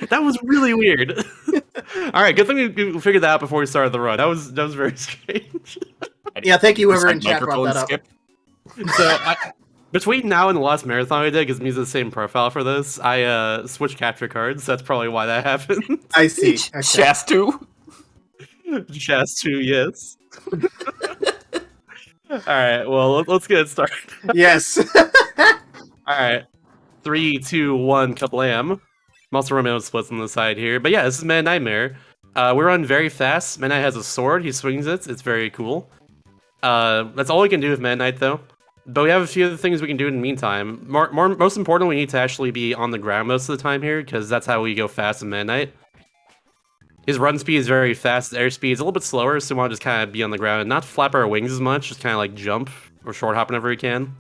That was really weird. All right, good thing we figured that out before we started the run. That was very strange. Yeah, thank you whoever in Like chat brought microphone that up. skip. So between now and the last marathon I did, because I'm using the same profile for this, I switched capture cards. That's probably why that happened. I see. Okay. Shastu. Just 2, yes. All right, well, let's get started. Yes. All right, 3, 2, 1, kablam. I'm also running out of splits on the side here, but yeah, this is Meta Nightmare. We run very fast. Meta Knight has a sword. He swings it. It's very cool. That's all we can do with Meta Knight, though. But we have a few other things we can do in the meantime. Most important, we need to actually be on the ground most of the time here, because that's how we go fast in Meta Knight. His run speed is very fast. His airspeed is a little bit slower, so we want to just kind of be on the ground and not flap our wings as much, just kind of like jump or short hop whenever we can.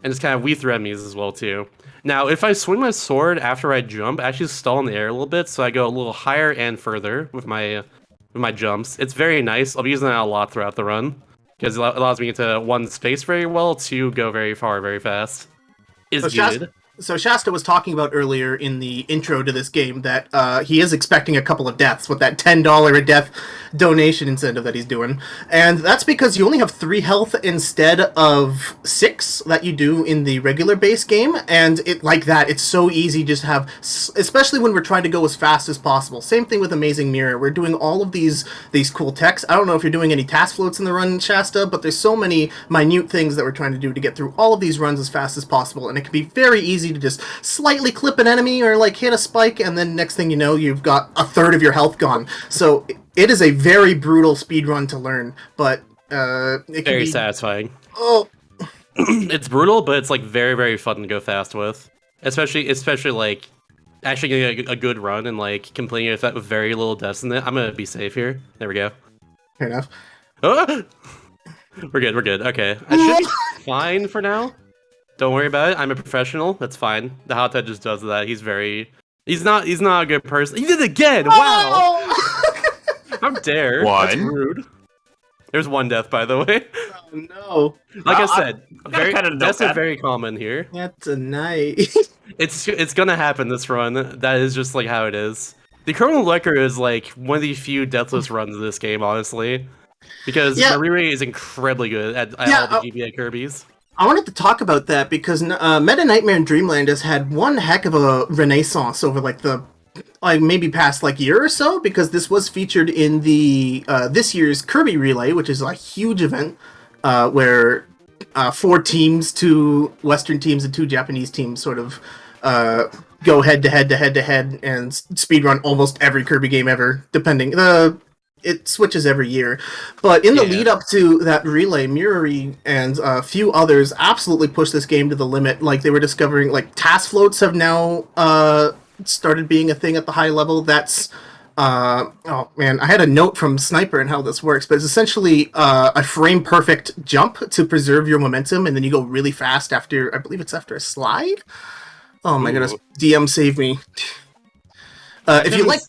And just kind of weave through enemies as well, too. Now, if I swing my sword after I jump, I actually stall in the air a little bit, so I go a little higher and further with my jumps. It's very nice. I'll be using that a lot throughout the run, because it allows me to, one, space very well, two, go very far very fast. Is good. So Shasta was talking about earlier in the intro to this game that he is expecting a couple of deaths with that $10 a death donation incentive that he's doing. And that's because you only have 3 health instead of 6 that you do in the regular base game. And it like that, it's so easy just to have, especially when we're trying to go as fast as possible. Same thing with Amazing Mirror. We're doing all of these cool techs. I don't know if you're doing any task floats in the run, Shasta, but there's so many minute things that we're trying to do to get through all of these runs as fast as possible. And it can be very easy to just slightly clip an enemy or like hit a spike, and then next thing you know, you've got a third of your health gone. So it is a very brutal speed run to learn, but it can very be satisfying. Oh, it's brutal, but it's like very fun to go fast with, especially like actually getting a good run and like completing it with very little deaths in it. I'm gonna be safe here. There we go. Fair enough. Oh! We're good. Okay, I should be fine for now. Don't worry about it. I'm a professional. That's fine. The hot tub just does that. He's not a good person. He did it again. Wow. Oh! How dare? That's rude. There's 1 death, by the way. Oh no. Like I said, deaths are that. very common here. That's a night. It's gonna happen this run. That is just like how it is. The criminal record is like one of the few deathless runs of this game, honestly, because Mariri is incredibly good at all the GBA Kirby's. I wanted to talk about that because Meta Nightmare in Dreamland has had one heck of a renaissance over like the maybe past like year or so, because this was featured in the this year's Kirby Relay, which is a huge event where 4 teams, 2 Western teams and 2 Japanese teams sort of go head to head and speedrun almost every Kirby game ever, depending. It switches every year, but in the lead up to that relay, Mirari and a few others absolutely pushed this game to the limit. Like they were discovering, like task floats have now started being a thing at the high level. That's oh man, I had a note from Sniper and how this works, but it's essentially a frame perfect jump to preserve your momentum, and then you go really fast after, I believe it's after a slide. Oh my goodness, DM save me. If you like.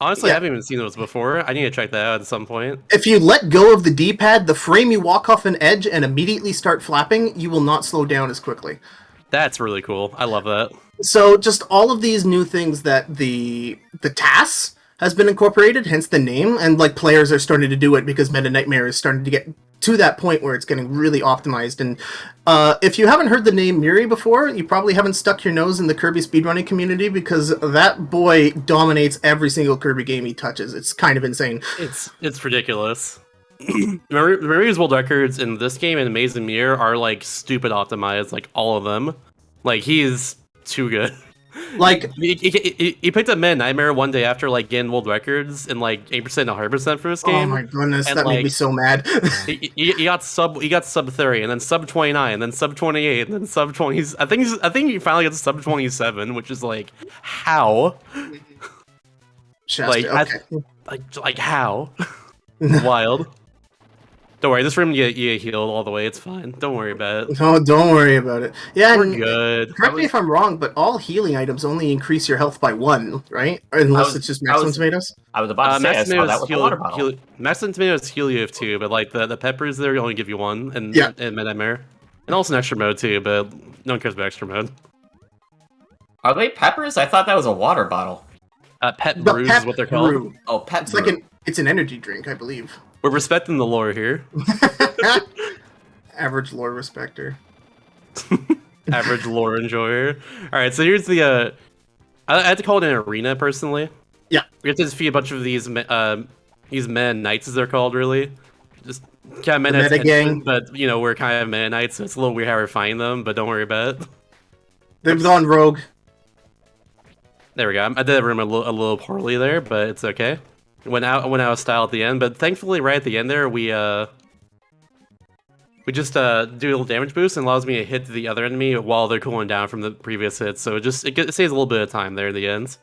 Honestly, I haven't even seen those before. I need to check that out at some point. If you let go of the D-pad, the frame you walk off an edge and immediately start flapping, you will not slow down as quickly. That's really cool. I love that. So just all of these new things that the TAS has been incorporated, hence the name, and like players are starting to do it because Meta Nightmare is starting to get to that point where it's getting really optimized. And if you haven't heard the name Muri before, you probably haven't stuck your nose in the Kirby speedrunning community, because that boy dominates every single Kirby game he touches. It's kind of insane. It's ridiculous. Mari's world records in this game and Amazing Mirror are like stupid optimized, like all of them. Like he's too good. Like he picked up Meta Nightmare one day after like getting world records and like 8% and 100% for this game. Oh my goodness, and that made me so mad. he got sub 30, and then sub 29, and then sub 28, and then sub 20s. I think he finally got to sub 27, which is like how? Shasta, like how? Wild. Don't worry, this room you get healed all the way. It's fine. Don't worry about it. No, don't worry about it. Yeah, we're good. Correct me if I'm wrong, but all healing items only increase your health by 1, right? Unless it's just Maximum Tomatoes. I was about to say, I saw that with the water bottle. Maximum Tomatoes heal you 2, but like the peppers there only give you 1, and Nightmare, and also an extra mode too. But no one cares about extra mode. Are they peppers? I thought that was a water bottle. Pet brews is what they're called. Brew. Oh, pet It's brew. like it's an energy drink, I believe. We're respecting the lore here. Average lore respecter. Average lore enjoyer. All right, so here's the. I had to call it an arena personally. Yeah, we have to defeat a bunch of these Meta Knights, as they're called, really. Just kind of meta gang, but we're kind of Meta Knights, so it's a little weird how we're fighting them. But don't worry about it. They've gone rogue. There we go. I did room a little poorly there, but it's okay. Went out of style at the end, but thankfully, right at the end there, we just do a little damage boost and allows me to hit the other enemy while they're cooling down from the previous hit. So it saves a little bit of time there in the end.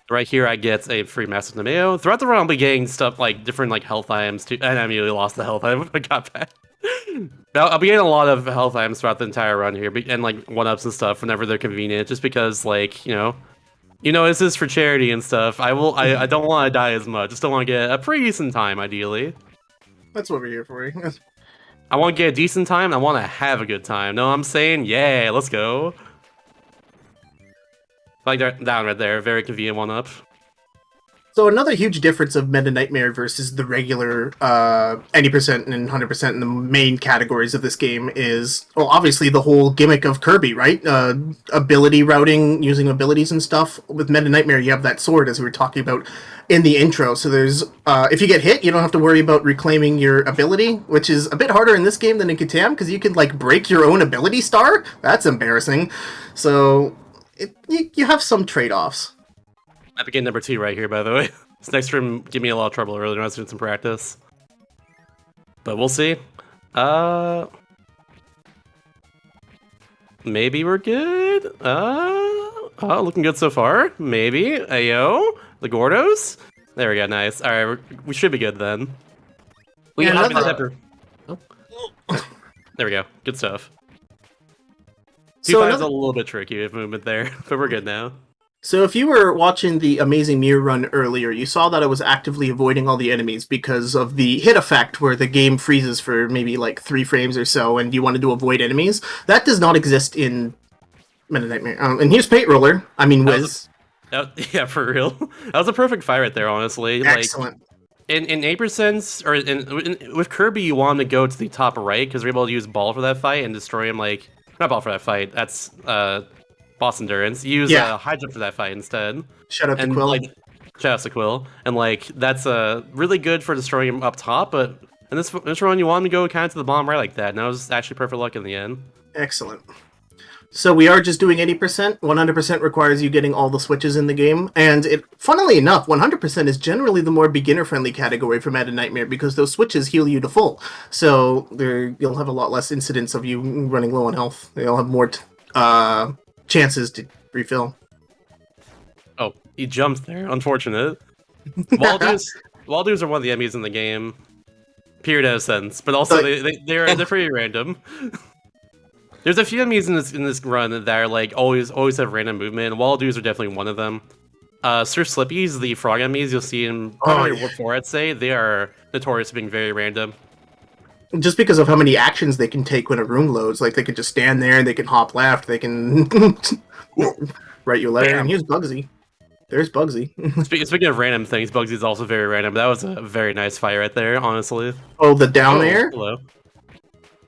Right here, I get a free Massive Nameo. Throughout the run, I'll be getting stuff like different health items too, and I immediately lost the health item I got back. I'll be getting a lot of health items throughout the entire run here, and one-ups and stuff whenever they're convenient, just because this is for charity and stuff. I don't want to die as much. Just don't want to get a pretty decent time, ideally. That's what we're here for. I want to get a decent time. I want to have a good time. No, I'm saying, yeah, let's go. Like down right there, very convenient one-up. So another huge difference of Meta Nightmare versus the regular any percent and 100% in the main categories of this game is, well, obviously the whole gimmick of Kirby, right? Ability routing, using abilities and stuff. With Meta Nightmare, you have that sword, as we were talking about in the intro. So there's, if you get hit, you don't have to worry about reclaiming your ability, which is a bit harder in this game than in Catan, because you can break your own ability star. That's embarrassing. So you have some trade-offs. Epic game number 2 right here, by the way. This next room gave me a lot of trouble earlier when I was doing some practice. But we'll see. Maybe we're good? Looking good so far. Maybe. Ayo. The Gordos? There we go, nice. Alright, we should be good then. There we go. Good stuff. So 2-5's a little bit tricky with movement there, but we're good now. So if you were watching the Amazing Mirror run earlier, you saw that I was actively avoiding all the enemies because of the hit effect where the game freezes for maybe 3 frames or so and you wanted to avoid enemies. That does not exist in Meta Nightmare. And here's Paint Roller. I mean, Wiz. Yeah, for real. That was a perfect fight right there, honestly. Excellent. In 8%, or with Kirby, you want him to go to the top right because we're able to use Ball for that fight and destroy him, not Ball for that fight, that's Boss Endurance. Use High Jump for that fight instead. Shout out to Quill. Shout out to Quill. And that's really good for destroying him up top, but in this run, you want him to go kind of to the bottom right like that, and that was actually perfect luck in the end. Excellent. So we are just doing 80%. 100% requires you getting all the switches in the game. And funnily enough, 100% is generally the more beginner-friendly category for Meta Nightmare because those switches heal you to full. So you'll have a lot less incidents of you running low on health. You'll have more chances to refill. Oh, he jumped there. Unfortunate. Waldoos are one of the enemies in the game. Period out of sense. But also, they're pretty random. There's a few enemies in this run that are always have random movement, and Waldoos are definitely one of them. Sir Slippy's, the frog enemies you'll see in probably War 4, I'd say, they are notorious for being very random. Just because of how many actions they can take when a room loads, they can just stand there, they can hop left, they can write you a letter. And here's Bugsy. There's Bugsy. Speaking of random things, Bugsy's also very random. That was a very nice fight right there, honestly. Oh, the down air? Hello.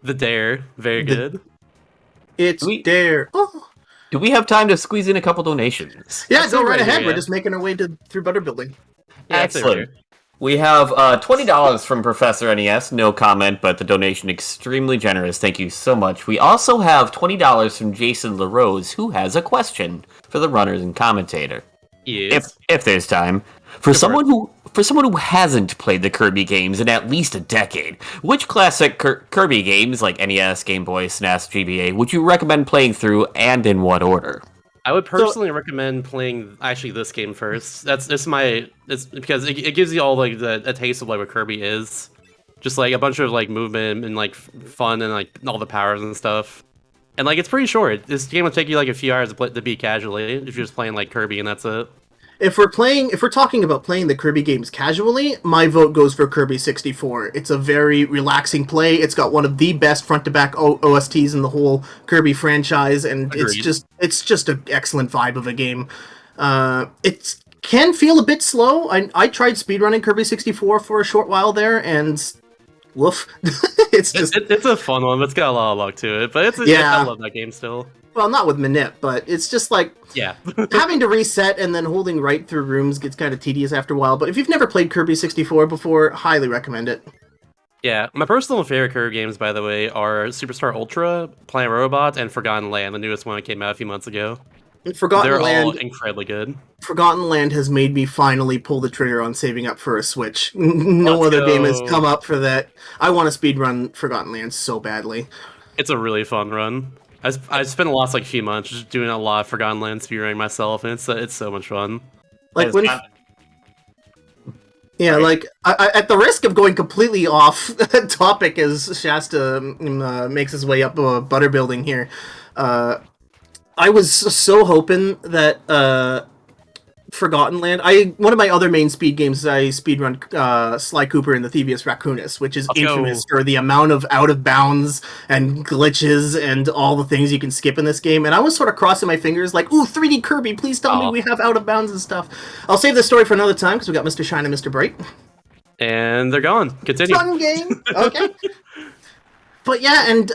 The dare, very good. It's dare. Oh. Do we have time to squeeze in a couple donations? Yeah, go right ahead. We're just making our way through Butter Building. Yeah, excellent. We have $20 from Professor NES. No comment, but the donation extremely generous. Thank you so much. We also have $20 from Jason LaRose, who has a question for the runners and commentator. Yes. If there's time. For someone who hasn't played the Kirby games in at least a decade, which classic Kirby games like NES, Game Boy, SNES, GBA would you recommend playing through, and in what order? I would personally recommend playing actually this game first. It's because it gives you all a taste of what Kirby is, just a bunch of movement and fun and all the powers and stuff. And it's pretty short. This game will take you a few hours to beat casually if you're just playing Kirby and that's it. if we're talking about playing the Kirby games casually, my vote goes for Kirby 64. It's a very relaxing play. It's got one of the best front to back OSTs in the whole Kirby franchise, and Agreed. it's just an excellent vibe of a game. It can feel a bit slow. I tried speedrunning Kirby 64 for a short while there, and woof. It's just it's a fun one, but it's got a lot of luck to it. But I love that game still. well, not with Manip, but it's just like Yeah. having to reset and then holding right through rooms gets kind of tedious after a while. But if you've never played Kirby 64 before, highly recommend it. Yeah, my personal favorite Kirby games, by the way, are Superstar Ultra, Planet Robot, and Forgotten Land, the newest one that came out a few months ago. Forgotten They're all Land. incredibly good. Forgotten Land has made me finally pull the trigger on saving up for a Switch. No other game has come up for that. I want to speedrun Forgotten Land so badly. It's a really fun run. I spent the last few months just doing a lot of Forgotten Land speedrunning myself, and it's so much fun. Like when, yeah, like at the risk of going completely off topic as Shasta makes his way up a butter building here, I was so hoping that Forgotten Land. One of my other main speed games is I speedrun Sly Cooper and the Thievius Raccoonus, which is infamous for the amount of out of bounds and glitches and all the things you can skip in this game. And I was sort of crossing my fingers, like, "Ooh, 3D Kirby! Please tell me we have out of bounds and stuff." I'll save this story for another time because we got Mr. Shine and Mr. Bright. And they're gone. Continue. Fun game. Okay. But yeah, and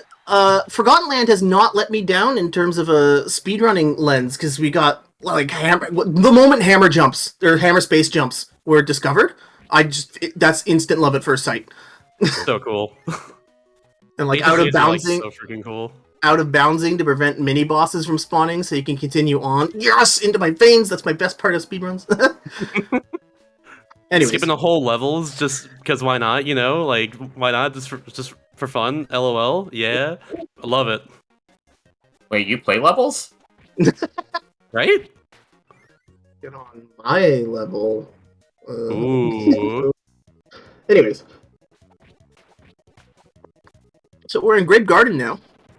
Forgotten Land has not let me down in terms of a speedrunning lens because we got the moment hammer jumps or hammer space jumps were discovered, that's instant love at first sight. So cool. And out of bouncing, so freaking cool. Out of bouncing to prevent mini bosses from spawning, so you can continue on. Yes, into my veins. That's my best part of speedruns. Anyways, skipping the whole levels just because why not? Why not? Just for fun. LOL. Yeah, I love it. Wait, you play levels? Right? Get on my level. Ooh. Anyways. So we're in Grape Garden now.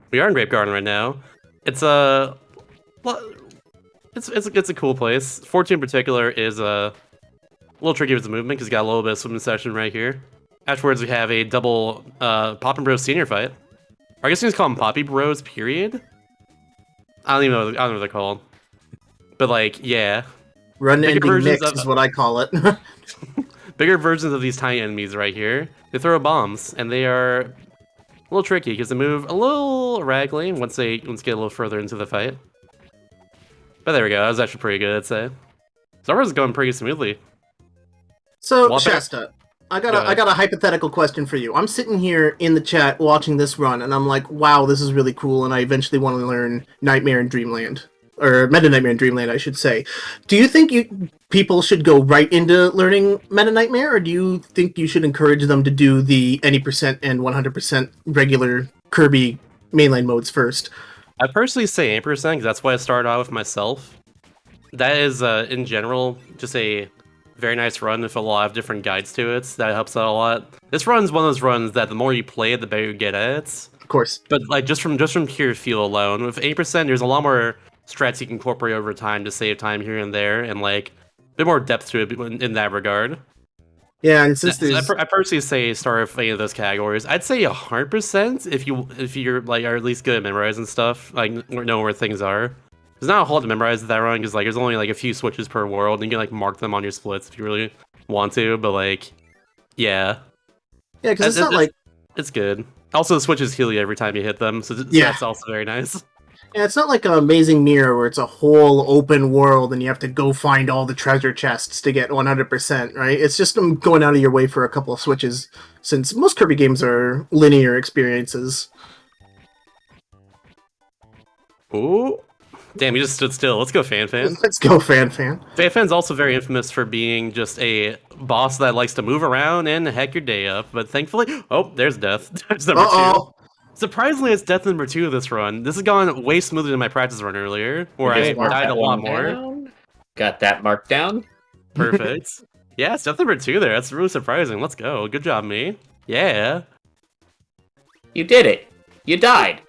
We are in Grape Garden right now. It's it's a cool place. 14 in particular is a little tricky with the movement because you got a little bit of swimming session right here. Afterwards, we have a double Poppin' Bros senior fight. Or I guess we just call them Poppy Bros, period. I don't know what they're called. But yeah. Run ending mix is what I call it. Bigger versions of these tiny enemies right here. They throw bombs, and they are a little tricky because they move a little erratically once they get a little further into the fight. But there we go. That was actually pretty good, I'd say. Zara's going pretty smoothly. So, Shasta, I got a hypothetical question for you. I'm sitting here in the chat watching this run, and I'm like, wow, this is really cool, and I eventually want to learn Nightmare in Dreamland. Or Meta Nightmare in Dreamland, I should say. Do you think people should go right into learning Meta Nightmare, or do you think you should encourage them to do the any percent and 100% regular Kirby mainline modes first? I personally say 8% because that's why I started out with myself. That is, in general, just a very nice run with a lot of different guides to it. That helps out a lot. This run's one of those runs that the more you play it, the better you get at it. Of course. But just from pure feel alone, with 8%, there's a lot more strats you can incorporate over time to save time here and there, and a bit more depth to it in that regard. Yeah, and since there's... I personally say start with any of those categories. I'd say 100% if you're are at least good at memorizing stuff, know where things are. It's not a whole lot to memorize that run because there's only a few switches per world, and you can mark them on your splits if you really want to. But yeah, because it's not it's good. Also, the switches heal you every time you hit them, so that's also very nice. Yeah, it's not like an Amazing Mirror where it's a whole open world and you have to go find all the treasure chests to get 100%, right? It's just going out of your way for a couple of switches, since most Kirby games are linear experiences. Ooh. Damn, you just stood still. Let's go, Fan. Let's go, Fan. Fan's also very infamous for being just a boss that likes to move around and heck your day up, but thankfully... Oh, there's death. There's number 2. Surprisingly, it's death number 2 of this run. This has gone way smoother than my practice run earlier, where I died a lot more. Got that marked down. Perfect. Yeah, it's death number 2 there. That's really surprising. Let's go. Good job, me. Yeah. You did it. You died.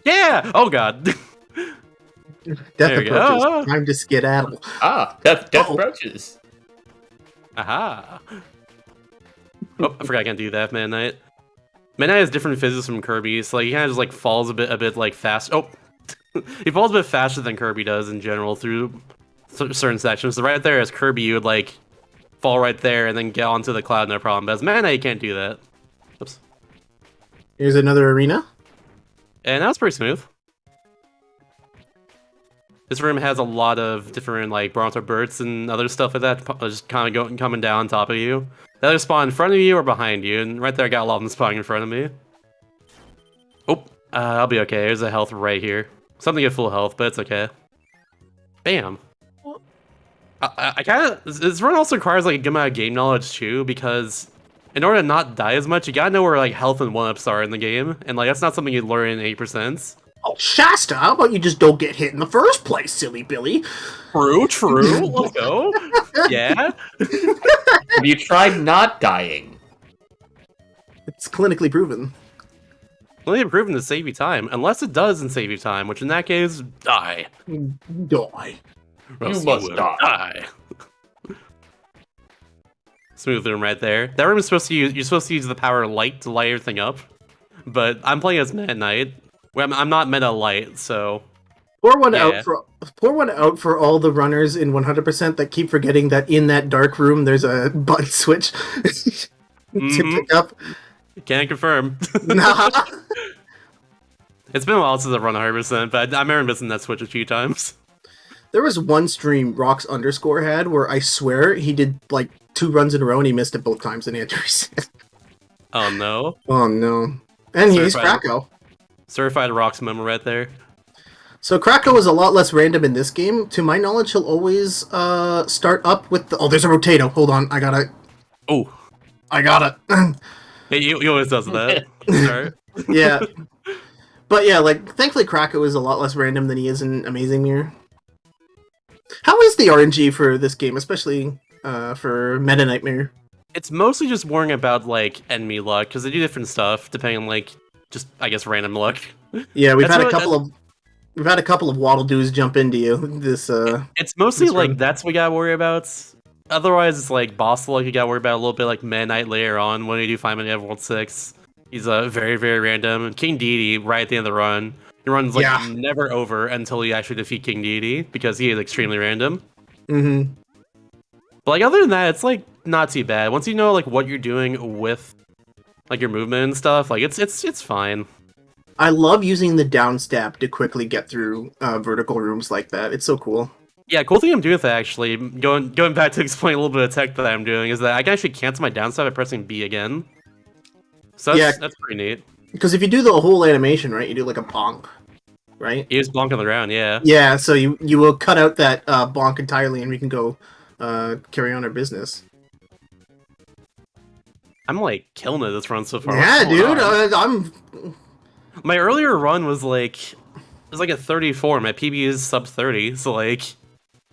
Yeah! Oh, God. Death There we approaches. go. Time to skedaddle. Death Uh-oh. approaches. Aha. Oh, I forgot I can't do that, Man Knight. Man Knight has different physics from Kirby, so like he kind of just like falls a bit like fast. Oh, he falls a bit faster than Kirby does in general through certain sections. So right there, as Kirby, you would like fall right there and then get onto the cloud, no problem. But as Man Knight, you can't do that. Oops. Here's another arena. And that was pretty smooth. This room has a lot of different like Bronto birds and other stuff like that, just kind of coming down on top of you. They either spawn in front of you or behind you, and right there I got a lot of them spawning in front of me. Oh, I'll be okay. There's a health right here. Something at full health, but it's okay. Bam. I kind of... This run also requires like a good amount of game knowledge too, because in order to not die as much, you gotta know where like health and 1-ups are in the game, and like that's not something you learn in 8%. Oh, Shasta, how about you just don't get hit in the first place, silly Billy? True. Let's go. Yeah. Have you tried not dying? It's clinically proven. Only proven to save you time, unless it doesn't save you time, which in that case, die. Die. Or else You must will die. Smooth room right there. That room is supposed to use. You're supposed to use the power of light to light everything up, but I'm playing as Meta Knight. I'm not Meta Light, so Pour one Yeah. out for all the runners in 100% that keep forgetting that in that dark room there's a button switch to pick up. can't confirm. Nah. It's been a while since I've run 100%, but I remember missing that switch a few times. There was one stream Rocks underscore had where I swear he did like 2 runs in a row and he missed it both times and he had to reset. Oh no. Oh no. And he's Certified. Krakow. Certified Rocks member right there. So Krakow is a lot less random in this game. To my knowledge, he'll always start up with the... Oh, there's a Rotato. Hold on. I got it. Hey, he always does that. Sorry. Yeah. But yeah, like, thankfully Krakow is a lot less random than he is in Amazing Mirror. How is the RNG for this game, especially for Meta Nightmare? It's mostly just worrying about like enemy luck, because they do different stuff depending on like just I guess random luck. Yeah, we've That's had a what- couple of... We've had a couple of Waddle Doos jump into you. It's mostly This like run. that's what we gotta worry about. Otherwise, it's like boss luck you gotta worry about a little bit, like Meta Knight later on when you do find Meta World 6. He's very, very random. And King Deity, right at the end of the run, he runs like Yeah. never over until you actually defeat King Deity, because he is extremely random. Mm-hmm. But like other than that, it's like not too bad. Once you know like what you're doing with like your movement and stuff, like it's fine. I love using the down stab to quickly get through vertical rooms like that. It's so cool. Yeah, cool thing I'm doing with that actually, going back to explain a little bit of tech that I'm doing, is that I can actually cancel my downside by pressing B again. So that's pretty neat. Because if you do the whole animation, right, you do like a bonk, right? You just bonk on the ground, yeah. Yeah, so you will cut out that bonk entirely and we can go carry on our business. I'm like killing it this run so far. Yeah, What's going dude, on? I'm... My earlier run was like a 34. My PB is sub 30, so like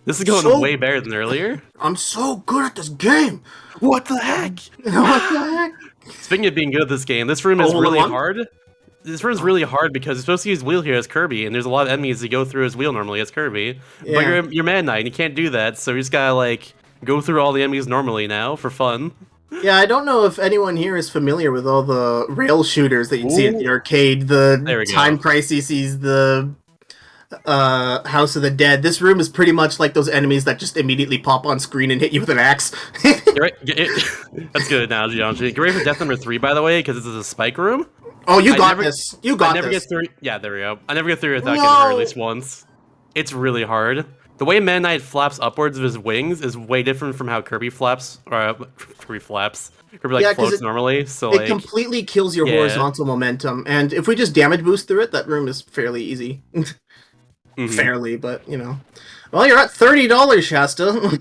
this is going So- way better than earlier. I'm so good at this game! What the heck? What the heck? Speaking of being good at this game, this room is Oh, really hold on. hard. This room is really hard because you're supposed to use wheel here as Kirby, and there's a lot of enemies that go through as wheel normally as Kirby. But Yeah. you're Mad Knight, and you can't do that, so you just gotta like go through all the enemies normally now for fun. Yeah, I don't know if anyone here is familiar with all the rail shooters that you see at the arcade, There the we go. Time Crises, the House of the Dead. This room is pretty much like those enemies that just immediately pop on screen and hit you with an axe. Get right- That's a good analogy, honestly. Get ready for death number 3, by the way, because this is a spike room. Oh, you I got never- this. You I got never this. get through. Yeah, there we go. I never get through it without getting No. hurt at least once. It's really hard. The way Meta Knight flaps upwards of his wings is way different from how Kirby flaps, or Kirby flaps. Kirby like Yeah, 'cause floats normally. So It like, completely kills your Yeah. horizontal momentum, and if we just damage boost through it, that room is fairly easy. mhm. Fairly, but you know. Well, you're at $30, Shasta.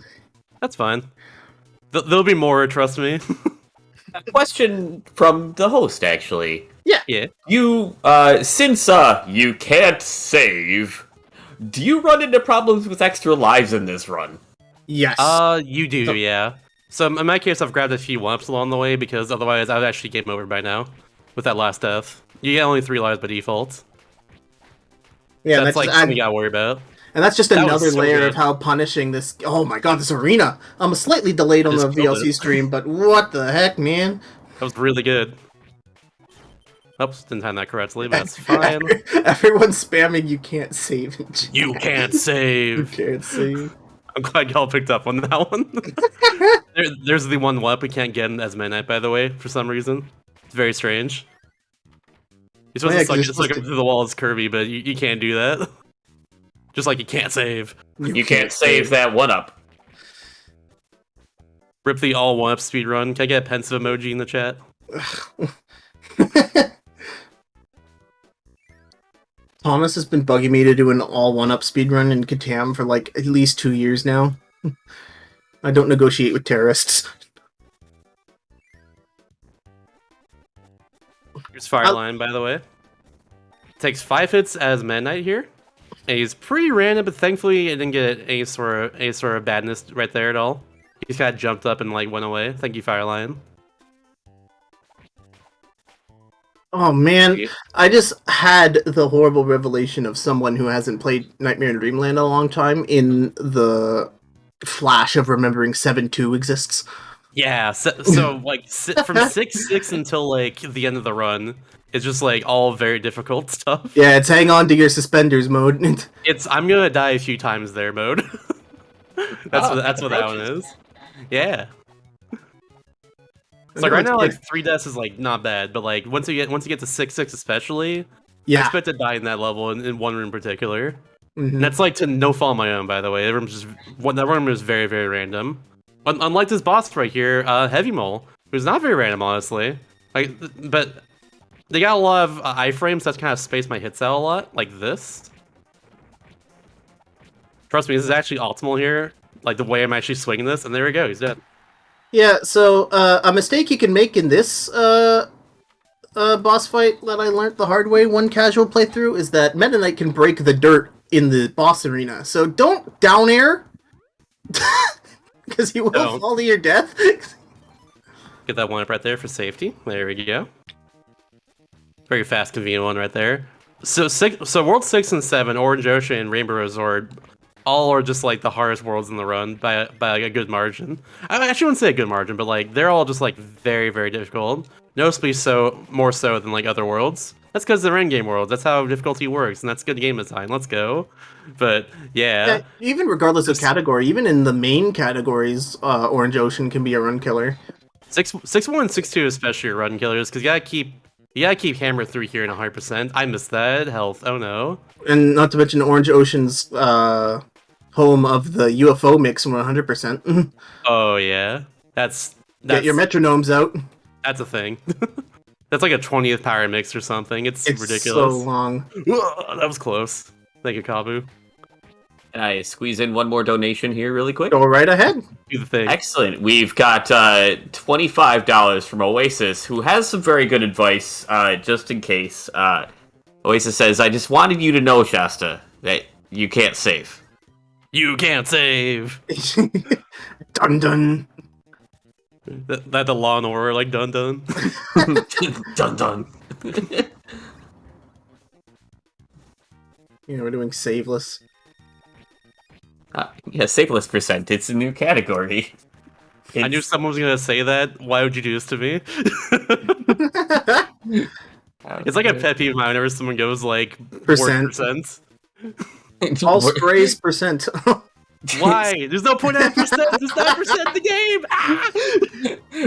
That's fine. There'll be more, trust me. A question from the host, actually. Yeah. You, since you can't save, do you run into problems with extra lives in this run? Yes. You do, So- yeah. So in my case, I've grabbed a few 1-ups along the way, because otherwise I would actually game over by now with that last death. You get only 3 lives by default. yeah, That's like just something you gotta worry about. And that's just That was another so layer good. of how punishing this. Oh my god, this arena! I'm slightly delayed on Just the killed VLC it. stream, but what the heck, man? That was really good. Oops, didn't time that correctly, but that's fine. Everyone's spamming. You can't save. In chat. You can't You save. can't save. I'm glad y'all picked up on that one. There's the one up we can't get as Midnight, by the way, for some reason. It's very strange. You're supposed yeah, to 'cause you're suck supposed him through the wall as Kirby, but you can't do that. Just like you can't save. You can't save that one up. Rip the all one up speedrun. Can I get a pensive emoji in the chat? Thomas has been bugging me to do an all one-up speedrun in Katam for like at least 2 years now. I don't negotiate with terrorists. Here's Fireline, by the way. Takes 5 hits as Midnight here. And he's pretty random, but thankfully I didn't get any sort of badness right there at all. He's kind of jumped up and like went away. Thank you, Fireline. Oh man, I just had the horrible revelation of someone who hasn't played Nightmare in Dreamland in a long time in the flash of remembering 7-2 exists. Yeah, so like from 6-6 until like the end of the run, it's just like all very difficult stuff. Yeah, it's hang on to your suspenders mode. It's I'm gonna die a few times there mode. that's what that one is. Yeah. It's like right now, like 3 deaths is like not bad, but like once you get to 6-6 especially, I yeah, expect to die in that level in one room in particular. mhm. And that's like to no fault of my own, by the way. That room is very, very random. Unlike this boss right here, Heavy Mole, who's not very random, honestly. Like, but they got a lot of iframes that's kind of space my hits out a lot, like this. Trust me, this is actually optimal here. Like the way I'm actually swinging this, and there we go, he's dead. Yeah, so a mistake you can make in this boss fight that I learned the hard way one casual playthrough is that Meta Knight can break the dirt in the boss arena. So don't down air, because you will fall to your death. Get that one up right there for safety. There we go. Very fast, convenient one right there. So World 6 and 7, Orange Ocean and Rainbow Resort, all are just like the hardest worlds in the run by like a good margin. I actually wouldn't say a good margin, but like they're all just like very, very difficult. Noticeably more so than like other worlds. That's because they're in-game worlds. That's how difficulty works, and that's good game design. Let's go. But yeah, even regardless of category, even in the main categories, Orange Ocean can be a run killer. 6-1 and 6-2 especially are run killers because you gotta keep hammer through here in 100%. I missed that health. Oh no. And not to mention Orange Ocean's home of the UFO mix 100%. Oh yeah, that's Get your metronomes out. That's a thing. That's like a 20th power mix or something. It's ridiculous. So long. That was close. Thank you, Kabu. Can I squeeze in one more donation here really quick? Go right ahead. Do the thing. Excellent. We've got $25 from Oasis, who has some very good advice, just in case. Oasis says, I just wanted you to know, Shasta, that you can't save. You can't save. Dun dun. That the Law and Order, like dun dun. Dun dun. Yeah, we're doing saveless. Yeah, saveless percent. It's a new category. I knew someone was gonna say that. Why would you do this to me? It's like a pet peeve of mine whenever someone goes like percent. All sprays percent. Why? There's no point at percent. There's 9% in the game. Ah!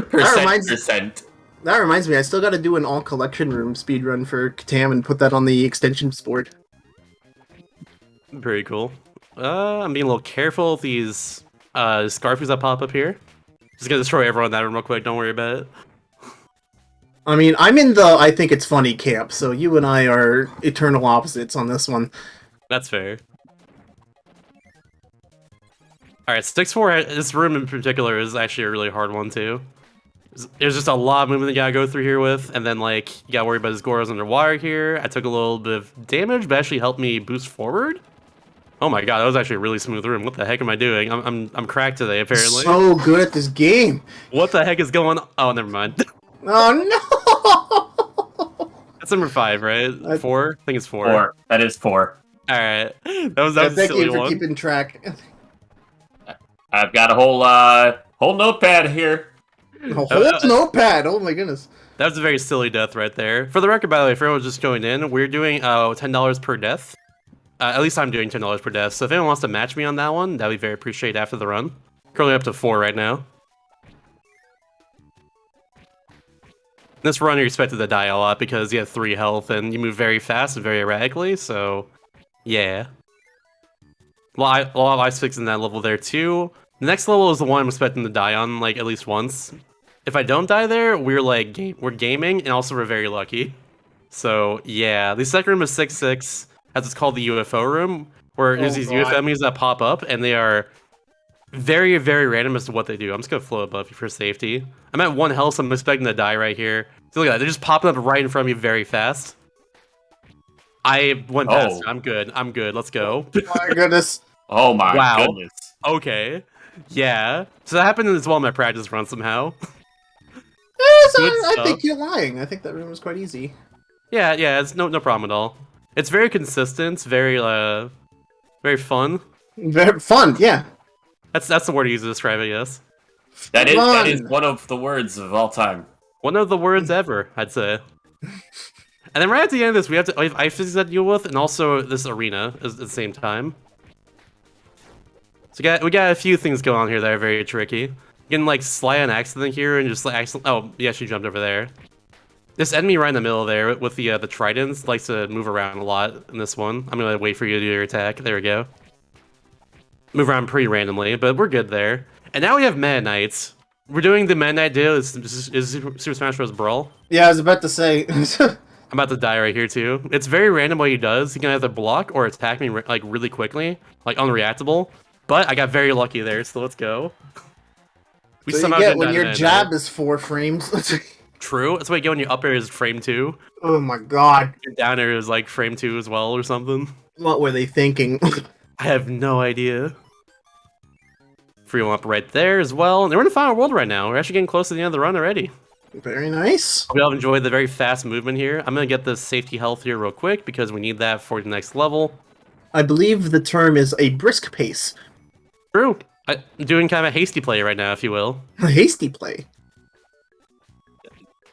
Percent. That reminds me, I still got to do an all collection room speedrun for Katam and put that on the extensions board. Very cool. I'm being a little careful with these Scarfies that pop up here. Just gonna destroy everyone in that room real quick. Don't worry about it. I mean, I'm in the I think it's funny camp, so you and I are eternal opposites on this one. That's fair. Alright, 6-4, this room in particular is actually a really hard one too. There's just a lot of movement you gotta go through here with, and then like, you gotta worry about his Goros underwater here. I took a little bit of damage, but actually helped me boost forward. Oh my god, that was actually a really smooth room. What the heck am I doing? I'm cracked today, apparently. So good at this game! What the heck is going on? Oh, never mind. Oh no! That's number 5, right? 4? I think it's 4. 4. That is 4. All right, that was Yeah, a thank silly you for one. keeping track. I've got a whole notepad here. A whole notepad. Oh my goodness. That was a very silly death right there. For the record, by the way, for everyone just going in, we're doing $10 per death. At least I'm doing $10 per death. So if anyone wants to match me on that one, that'd be very appreciated after the run. Currently up to 4 right now. This run, you're expected to die a lot because you have 3 health and you move very fast and very erratically. So, yeah. A lot of ice fix in that level there too. The next level is the one I'm expecting to die on like at least once. If I don't die there, we're like we're gaming and also we're very lucky. So yeah, the second room is 6-6, as it's called the UFO room, where there's these UFO enemies that pop up and they are very, very random as to what they do. I'm just gonna float above you for safety. I'm at 1 health, so I'm expecting to die right here. So look at that, they're just popping up right in front of me very fast. I went past it. I'm good. Let's go. My goodness. Oh my Wow. goodness. Okay. Yeah. So that happened as well in my practice run somehow. I think you're lying. I think that room was quite easy. Yeah, it's no problem at all. It's very consistent, very fun. Very fun, yeah. That's the word you use to describe it, yes. That is one of the words of all time. One of the words ever, I'd say. And then right at the end of this, we have ice physics to deal with, and also this arena at the same time. So we got a few things going on here that are very tricky. You can like slide on accident here and just like oh yeah, she jumped over there. This enemy right in the middle there with the tridents likes to move around a lot in this one. I'm gonna wait for you to do your attack. There we go. Move around pretty randomly, but we're good there. And now we have Meta Knights. We're doing the Meta Knight deal. Is Super Smash Bros. Brawl. Yeah, I was about to say. I'm about to die right here too. It's very random what he does. He can either block or attack me like really quickly, like unreactable. But I got very lucky there, so let's go. We so somehow you get when your jab is 4 frames. True. That's what you get when your up air is frame 2. Oh my god. Your down air is like frame 2 as well or something. What were they thinking? I have no idea. Free one up right there as well. And we're in the final world right now. We're actually getting close to the end of the run already. Very nice. We all enjoyed the very fast movement here. I'm going to get the safety health here real quick because we need that for the next level. I believe the term is a brisk pace. True. I'm doing kind of a hasty play right now, if you will. A hasty play?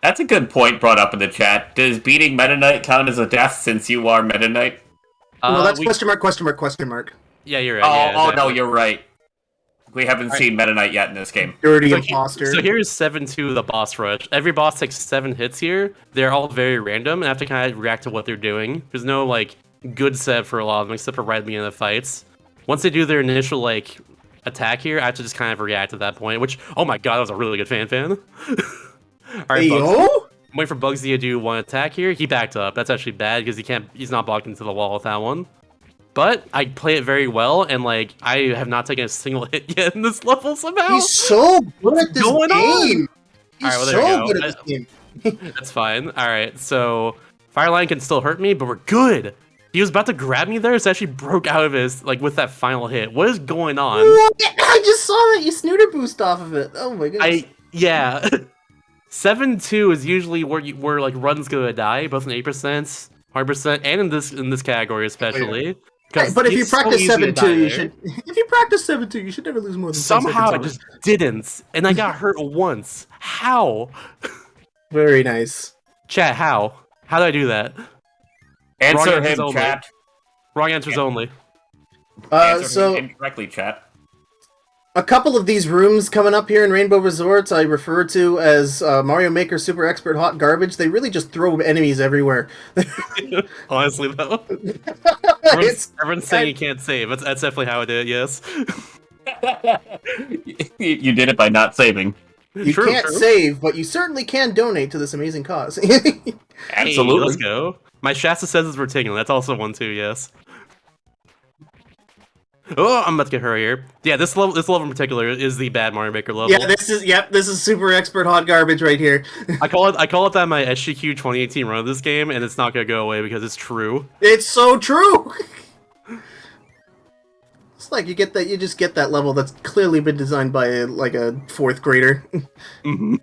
That's a good point brought up in the chat. Does beating Meta Knight count as a death since you are Meta Knight? No, that's question mark. Yeah, you're right. Yeah, exactly. No, you're right. We haven't seen Meta Knight yet in this game. Dirty imposter. So here's 7-2, the boss rush. Every boss takes 7 hits here. They're all very random and have to kind of react to what they're doing. There's no, like, good set for a lot of them, except for right at the beginning of the fights. Once they do their initial, like, attack here, I have to just kind of react at that point, which, oh my god, that was a really good fan. Alright, Bugsy. I'm waiting for Bugsy to do one attack here. He backed up. That's actually bad because he's not blocked into the wall with that one. But I play it very well, and like I have not taken a single hit yet in this level somehow. He's so good at this game. He's so good at this game. That's fine. Alright, so Fireline can still hurt me, but we're good. He was about to grab me there, so I actually broke out of his, like, with that final hit. What is going on? I just saw that you snooter boost off of it. Oh my goodness. Yeah. 7-2 is usually where like runs gonna die, both in 8%, 100%, and in this category especially. But if you practice 7-2, you should. If you practice 7-2, you should never lose more than. Somehow I just didn't, and I got hurt once. How? Very nice. Chat, how? How did I do that? Answer him, chat. Wrong answers only. Answer him incorrectly, chat. A couple of these rooms coming up here in Rainbow Resorts I refer to as Mario Maker Super Expert Hot Garbage. They really just throw enemies everywhere. Honestly, though. Everyone's saying you can't save. That's definitely how I did it, yes. You did it by not saving. You can't save, but you certainly can donate to this amazing cause. Absolutely. Hey, let's go. My Shasta says it's Vertigo. That's also one too, yes. Oh, I'm about to get her here. Yeah, this level in particular is the bad Mario Maker level. Yeah, this is Super Expert Hot Garbage right here. I call it that my SGQ 2018 run of this game, and it's not gonna go away because it's true. It's so true. It's like you just get that level that's clearly been designed by a 4th grader. Mm-hmm.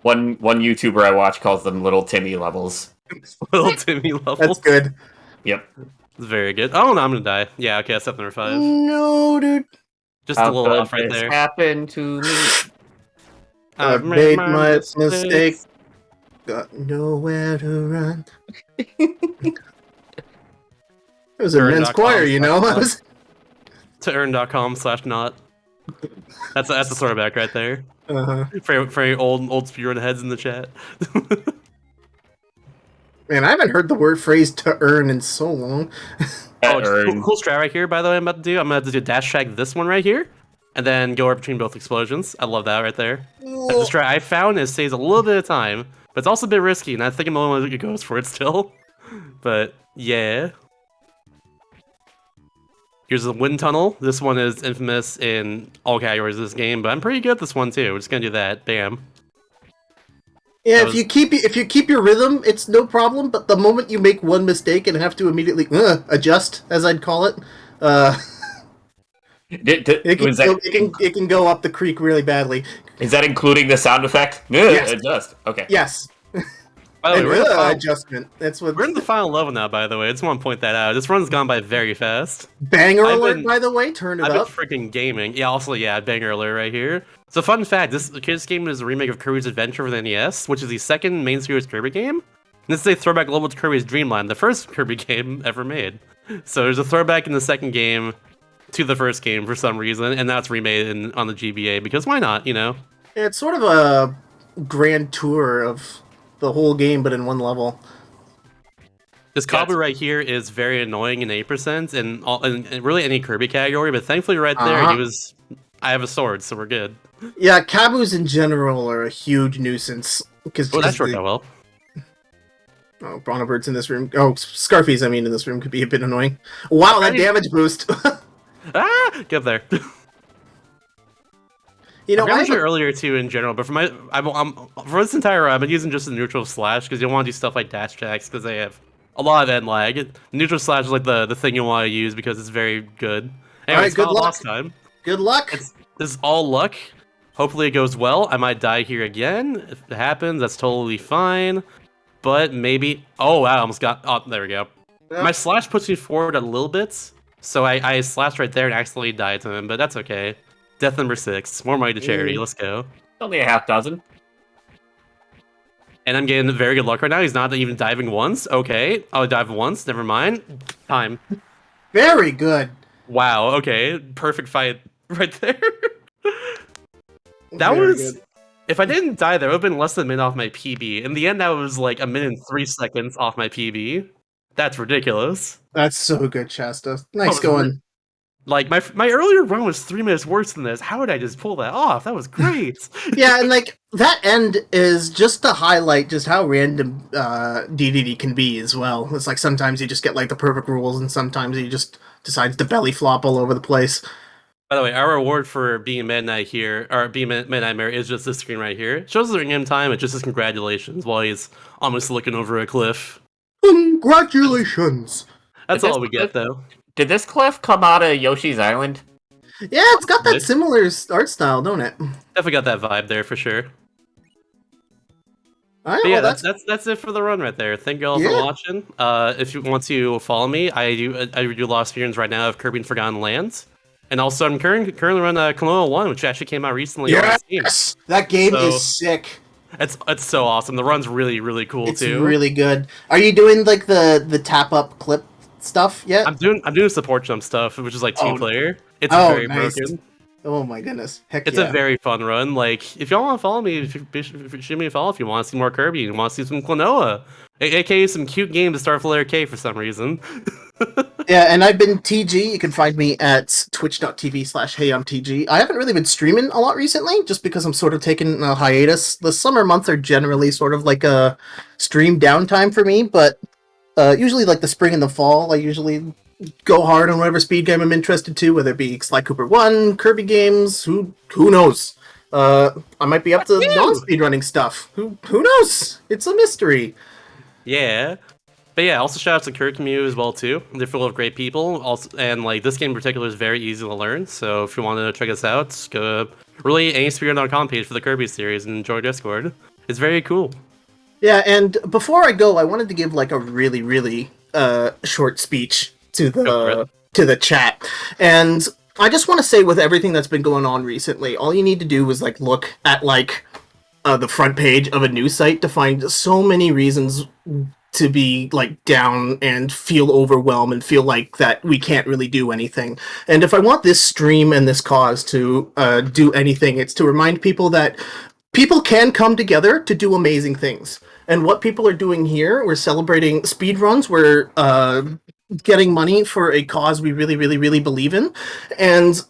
One YouTuber I watch calls them Little Timmy levels. Little Timmy levels. That's good. Yep. It's very good. Oh no, I'm gonna die. Yeah, okay, that's step number 5. No, dude. Just a How little could off right this there. happen to me? I've Made my my mistakes. mistake. Got nowhere to run. It was a men's choir, you know. I was... To earn.com/not. That's a throwback right there. For any old speedrun heads in the chat. Man, I haven't heard the word phrase "to earn" in so long. Oh, cool strat right here, by the way, I'm about to do. I'm going to dash track this one right here, and then go right between both explosions. I love that right there. That's the strat I found. It saves a little bit of time, but it's also a bit risky, and I think I'm the only one that goes for it still. But, yeah. Here's the wind tunnel. This one is infamous in all categories of this game, but I'm pretty good at this one too. We're just going to do that. Bam. Yeah, if you keep your rhythm, it's no problem. But the moment you make one mistake and have to immediately adjust, as I'd call it, it can go up the creek really badly. Is that including the sound effect? Yes. Adjust. Okay. Yes. By the way, adjustment. That's what. We're in the final level now. By the way, I just want to point that out. This run's gone by very fast. Banger alert! By the way, turn it up. I've been freaking gaming. Yeah. Also, yeah, banger alert right here. So, fun fact: this game is a remake of Kirby's Adventure for the NES, which is the second main series Kirby game. And this is a throwback level to Kirby's Dreamland, the first Kirby game ever made. So there's a throwback in the second game to the first game for some reason, and that's remade on the GBA because why not? You know. Yeah, it's sort of a grand tour of the whole game, but in one level. This Kabu right here is very annoying in 8% and really any Kirby category, but thankfully right there I have a sword, so we're good. Yeah, Kabus in general are a huge nuisance. That worked out well. Oh, Bronnebird's in this room. Oh, Scarfies, I mean, in this room could be a bit annoying. Wow, that damage boost! Get up there. You know, I mentioned earlier too in general, but for this entire run, I've been using just the neutral slash because you want to do stuff like dash tracks because they have a lot of end lag. Neutral slash is like the thing you want to use because it's very good. Anyway, good luck. Boss time. Good luck. This is all luck. Hopefully it goes well. I might die here again. If it happens, that's totally fine. But maybe. Oh wow! I almost got. Oh, there we go. Yep. My slash puts me forward a little bit, so I slashed right there and accidentally died to him. But that's okay. Death number 6. More money to charity. Let's go. Only a half dozen. And I'm getting very good luck right now. He's not even diving once. Okay. I'll dive once. Never mind. Time. Very good. Wow. Okay. Perfect fight right there. That was... Good. If I didn't die there, it would have been less than a minute off my PB. In the end, that was like a minute and 3 seconds off my PB. That's ridiculous. That's so good, Shasta. Nice going. Like, my earlier run was 3 minutes worse than this. How did I just pull that off? That was great. Yeah, and like, that end is just to highlight just how random DDD can be as well. It's like sometimes you just get like the perfect rules, and sometimes you just decides to belly flop all over the place. By the way, our reward for being Midnight here, or being Midnightmare, is just this screen right here. It shows the in-game time, it just says congratulations while he's almost looking over a cliff. Congratulations! That's all we get, though. Did this cliff come out of Yoshi's Island? Yeah, it's got that similar art style, don't it? Definitely got that vibe there for sure. Right, yeah, that's it for the run right there. Thank you all for watching. If you want to follow me, I do a lot of speedruns right now of Kirby and Forgotten Lands. And also, I'm currently running Klonoa 1, which actually came out recently. Yes! That game is sick. It's so awesome. The run's really, really cool, too. It's really good. Are you doing, like, the tap-up clip stuff yet? I'm doing support jump stuff, which is, like, 2-player. It's very broken. Oh, my goodness. Heck It's a very fun run. Like, if y'all want to follow me, shoot me a follow if you want to see more Kirby and you want to see some Klonoa. AKA some cute game to start Flare K for some reason. Yeah, and I've been TG. You can find me at twitch.tv/heyimtg. I haven't really been streaming a lot recently, just because I'm sort of taking a hiatus. The summer months are generally sort of like a stream downtime for me, but usually like the spring and the fall, I usually go hard on whatever speed game I'm interested to, whether it be Sly Cooper 1, Kirby games, who knows? I might be up to non-speedrunning stuff. Who knows? It's a mystery. Yeah. But yeah, also shout out to Kirk Mew as well too. They're full of great people. Also, and like this game in particular is very easy to learn. So if you want to check us out, go really anyspeedrun.com page for the Kirby series and enjoy Discord. It's very cool. Yeah, and before I go, I wanted to give like a really, really short speech to Go for the chat. And I just want to say, with everything that's been going on recently, all you need to do is like look at like the front page of a news site to find so many reasons to be like down and feel overwhelmed and feel like that we can't really do anything. And if I want this stream and this cause to do anything, it's to remind people that people can come together to do amazing things. And what people are doing here, we're celebrating speed runs. We're getting money for a cause we really, really, really believe in. And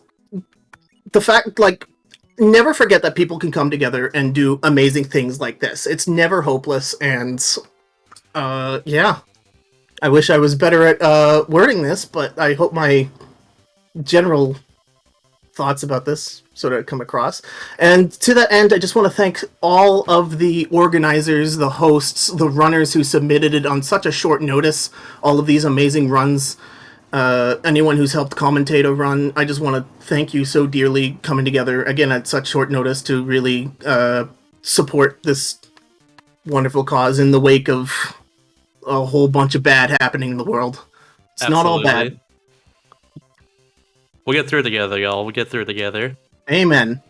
the fact, like, never forget that people can come together and do amazing things like this. It's never hopeless. And yeah, I wish I was better at wording this, but I hope my general thoughts about this sort of come across. And to that end, I just want to thank all of the organizers, the hosts, the runners who submitted it on such a short notice, all of these amazing runs. Anyone who's helped commentate a run, I just want to thank you so dearly, coming together again at such short notice to really support this wonderful cause in the wake of a whole bunch of bad happening in the world. It's not all bad. We'll get through it together, y'all. We'll get through it together. Amen.